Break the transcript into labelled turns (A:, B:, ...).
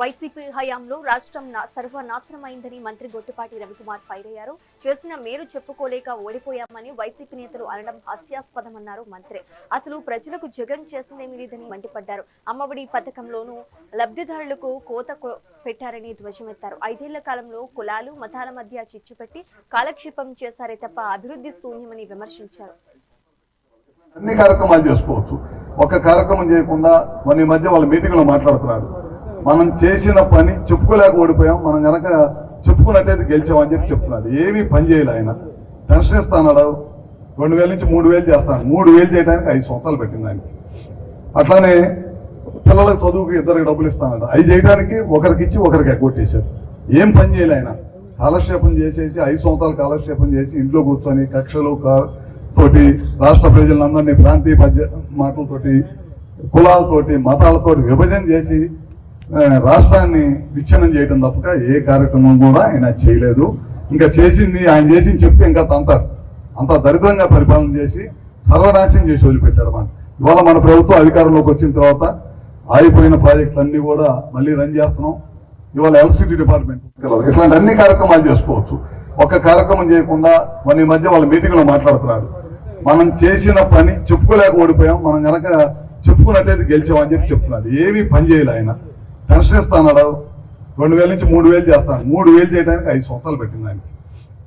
A: YCP హయాంలో రాష్ట్రం సర్వనాశనమైందని మంత్రి గొట్టిపాటి రవికుమార్ ఫైరయ్యారు. చేసిన మేలు చెప్పుకోలేక ఓడిపోయామని వైసీపీ నేతలు అనడం హాస్యాస్పదమన్నారు మంత్రి. అసలు ప్రజలకు జగన్ చేసిందేమీ లేదని మండిపడ్డారు. అమ్మఒడి పథకంలోనూ లబ్ధిదారులకు కోత పెట్టారని ధ్వజమెత్తారు. 5 ఏళ్ల కాలంలో కులాలు మతాల మధ్య చిచ్చు పెట్టి కాలక్షేపం చేశారే తప్ప అభివృద్ధి శూన్యమని విమర్శించారు.
B: అన్ని కార్యక్రమాలు చేసుకోవచ్చు, ఒక కార్యక్రమం చేయకుండా మన మధ్య వాళ్ళ మీటింగ్ లో మాట్లాడుతున్నారు. మనం చేసిన పని చెప్పుకోలేక ఓడిపోయాం, మనం కనుక చెప్పుకున్నట్టయితే గెలిచామని చెప్పి చెప్తున్నాడు. ఏమీ పని చేయలే ఆయన. పెన్షన్ ఇస్తాడు, 2000 నుంచి 3000 చేస్తాడు. 3000 చేయడానికి 5 సంవత్సరాలు పెట్టింది ఆయనకి. అట్లానే పిల్లలకు చదువుకు 2 డబ్బులు ఇస్తాడు, అవి చేయడానికి ఒకరికి ఇచ్చి ఒకరికి ఎగ్గొట్టేశాడు. ఏం పని చేయలే ఆయన. కాలక్షేపం చేసేసి 5 సంవత్సరాలు కాలక్షేపం చేసి ఇంట్లో కూర్చొని కక్షలు తోటి రాష్ట్ర ప్రజలందరినీ ప్రాంతీయ మాటలతోటి కులాలతోటి మతాలతోటి విభజన చేసి రాష్ట్రాన్ని విచ్ఛిన్నం చేయడం తప్పక ఏ కార్యక్రమం కూడా ఆయన చేయలేదు. ఇంకా చేసింది ఆయన చేసింది చెప్తే ఇంకా అంత దరిద్రంగా పరిపాలన చేసి సర్వనాశనం చేసి వదిలిపెట్టాడు. ఇవాళ మన ప్రభుత్వం అధికారంలోకి వచ్చిన తర్వాత ఆగిపోయిన ప్రాజెక్టులన్నీ కూడా మళ్ళీ రన్ చేస్తున్నాం. ఇవాళ ఎలక్ట్రిసిటీ డిపార్ట్మెంట్ ఇట్లాంటి అన్ని కార్యక్రమాలు చేసుకోవచ్చు, ఒక కార్యక్రమం చేయకుండా మన మధ్య వాళ్ళ మీటింగ్ లో మాట్లాడుతున్నారు. మనం చేసిన పని చెప్పుకోలేక ఓడిపోయాం, మనం కనుక చెప్పుకున్నట్టయితే గెలిచామని చెప్పి చెప్తున్నాడు. ఏమీ పని చేయలే ఆయన. పెన్షన్ ఇస్తాడు, 2000 నుంచి 3000 చేస్తాడు. 3000 చేయడానికి 5 సంవత్సరాలు పెట్టింది ఆయనకి.